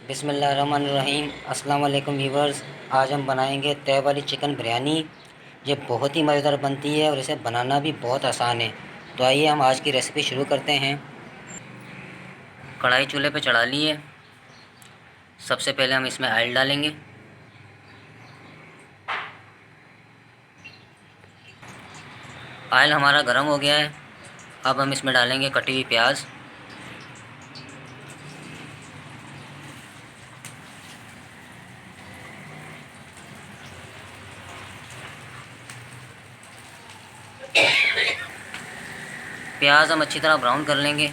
बिस्मिल्लाहिर्रहमानिर्रहीम। अस्सलाम वालेकुम व्यूवर्स। आज हम बनाएंगे तवे वाली चिकन बिरयानी। ये बहुत ही मज़ेदार बनती है और इसे बनाना भी बहुत आसान है। तो आइए हम आज की रेसिपी शुरू करते हैं। कढ़ाई चूल्हे पे चढ़ा ली है। सबसे पहले हम इसमें ऑयल डालेंगे। ऑयल हमारा गर्म हो गया है। अब हम इसमें डालेंगे कटी हुई प्याज। प्याज हम अच्छी तरह ब्राउन कर लेंगे।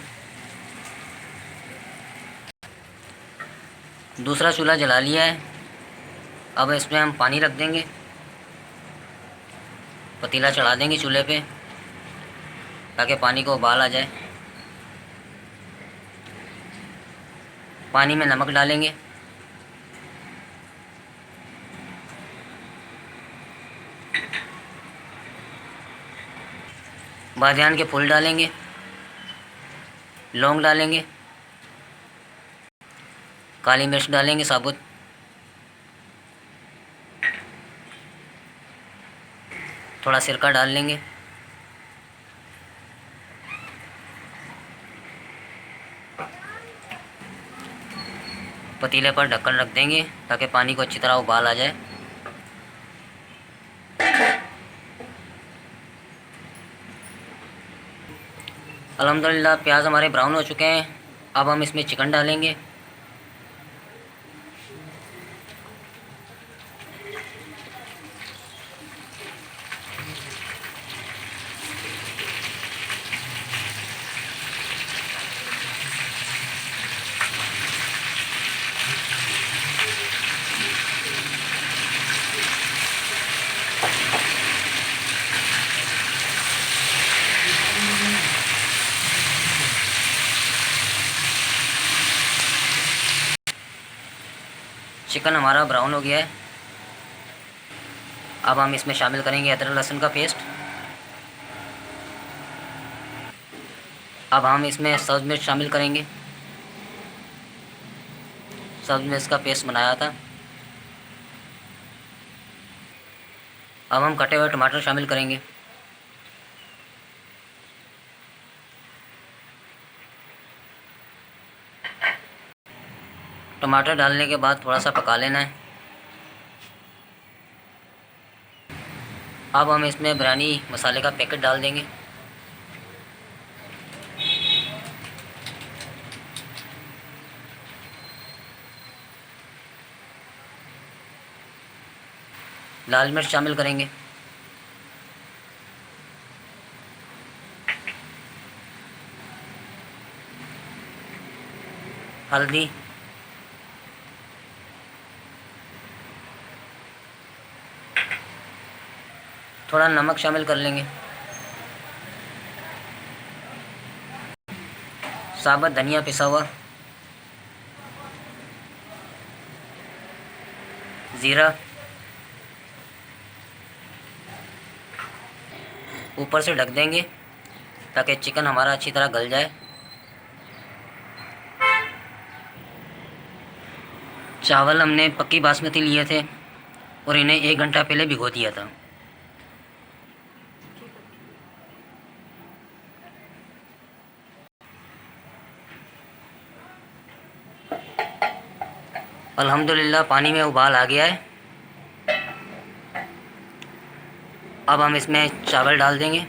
दूसरा चूल्हा जला लिया है। अब इसमें हम पानी रख देंगे। पतीला चढ़ा देंगे चूल्हे पे ताकि पानी को उबाल आ जाए। पानी में नमक डालेंगे। बादियान के फूल डालेंगे। लौंग डालेंगे। काली मिर्च डालेंगे साबुत। थोड़ा सिरका डाल लेंगे। पतीले पर ढक्कन रख देंगे ताकि पानी को अच्छी तरह उबाल आ जाए। अल्हम्दुलिल्लाह प्याज हमारे ब्राउन हो चुके हैं। अब हम इसमें चिकन डालेंगे। चिकन हमारा ब्राउन हो गया है। अब हम इसमें शामिल करेंगे अदरक लहसुन का पेस्ट। अब हम इसमें सब्ज़ मिर्च शामिल करेंगे। सब्ज़ मिर्च का पेस्ट बनाया था। अब हम कटे हुए टमाटर शामिल करेंगे। टमाटर डालने के बाद थोड़ा सा पका लेना है। अब हम इसमें बिरयानी मसाले का पैकेट डाल देंगे। लाल मिर्च शामिल करेंगे। हल्दी। थोड़ा नमक शामिल कर लेंगे। साबुत धनिया पिसा हुआ। ज़ीरा। ऊपर से ढक देंगे ताकि चिकन हमारा अच्छी तरह गल जाए। चावल हमने पक्की बासमती लिए थे और इन्हें 1 घंटा पहले भिगो दिया था। अल्हम्दुलिल्लाह पानी में उबाल आ गया है। अब हम इसमें चावल डाल देंगे।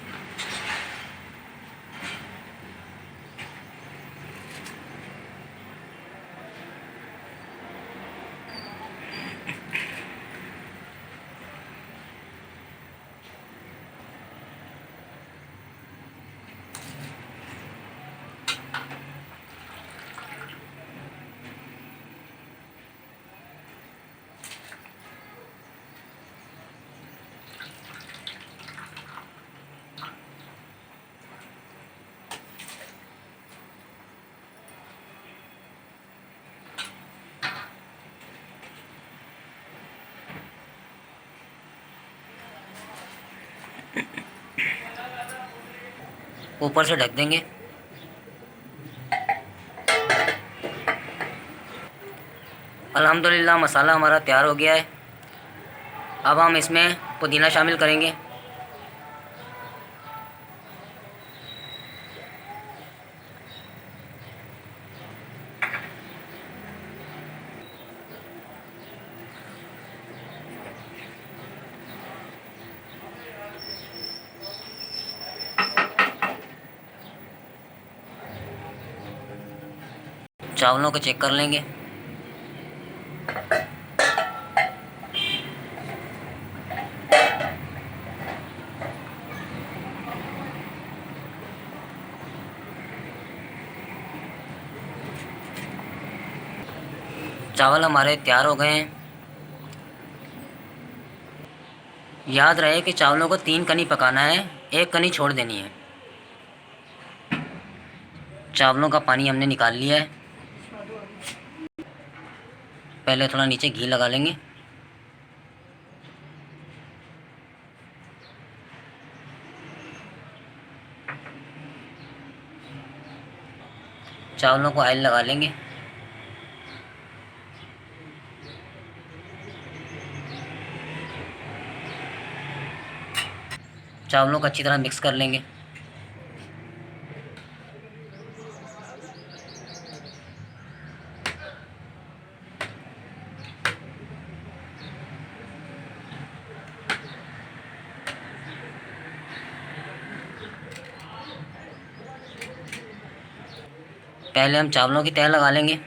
ऊपर से ढक देंगे। अल्हम्दुलिल्लाह मसाला हमारा तैयार हो गया है। अब हम इसमें पुदीना शामिल करेंगे। चावलों को चेक कर लेंगे। चावल हमारे तैयार हो गए हैं। याद रहे कि चावलों को 3 कनी पकाना है, 1 कनी छोड़ देनी है। चावलों का पानी हमने निकाल लिया है। पहले थोड़ा नीचे घी लगा लेंगे। चावलों को ऑयल लगा लेंगे। चावलों को अच्छी तरह मिक्स कर लेंगे। पहले हम चावलों की तह लगा लेंगे।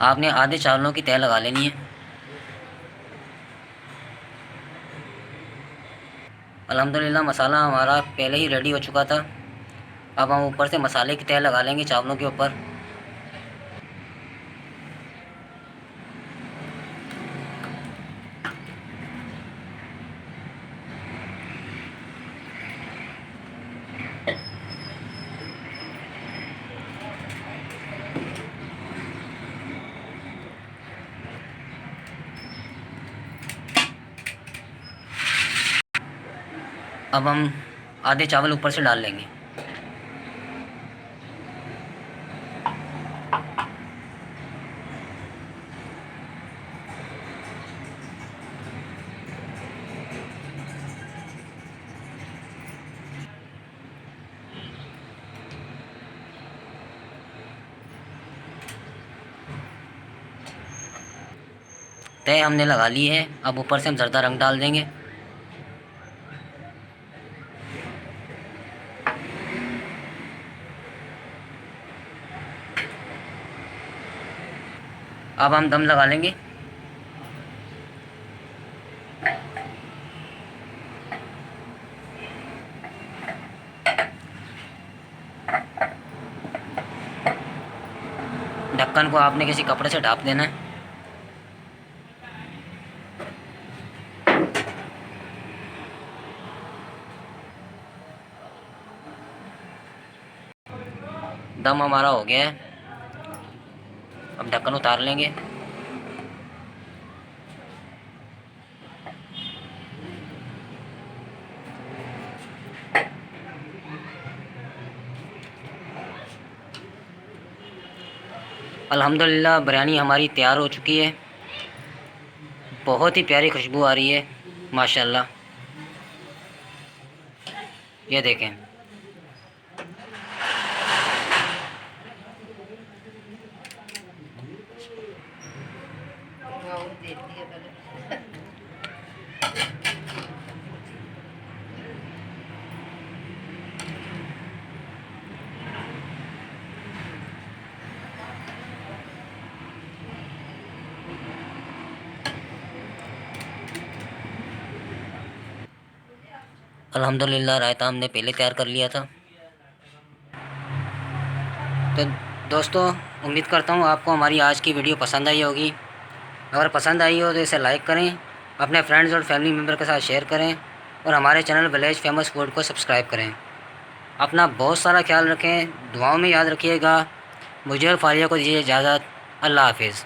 आपने आधे चावलों की तह लगा लेनी है। अल्हम्दुलिल्लाह मसाला हमारा पहले ही रेडी हो चुका था। अब हम ऊपर से मसाले की तह लगा लेंगे चावलों के ऊपर। अब हम आधे चावल ऊपर से डाल लेंगे। तह हमने लगा ली है। अब ऊपर से हम ज़र्दा रंग डाल देंगे। अब हम दम लगा लेंगे। ढक्कन को आपने किसी कपड़े से ढाँप देना है। दम हमारा हो गया है। अब ढक्कन उतार लेंगे। अल्हम्दुलिल्लाह बिरयानी हमारी तैयार हो चुकी है। बहुत ही प्यारी खुशबू आ रही है माशाल्लाह। ये देखें। अल्हम्दुलिल्लाह रायता हमने पहले तैयार कर लिया था। तो दोस्तों उम्मीद करता हूँ आपको हमारी आज की वीडियो पसंद आई होगी। अगर पसंद आई हो तो इसे लाइक करें अपने फ्रेंड्स और फैमिली मेम्बर के साथ शेयर करें और हमारे चैनल विलेज फेमस फूड को सब्सक्राइब करें। अपना बहुत सारा ख्याल रखें, दुआओं में याद रखिएगा। मुझे और फारिया को दीजिए इजाज़त। अल्लाह हाफिज़।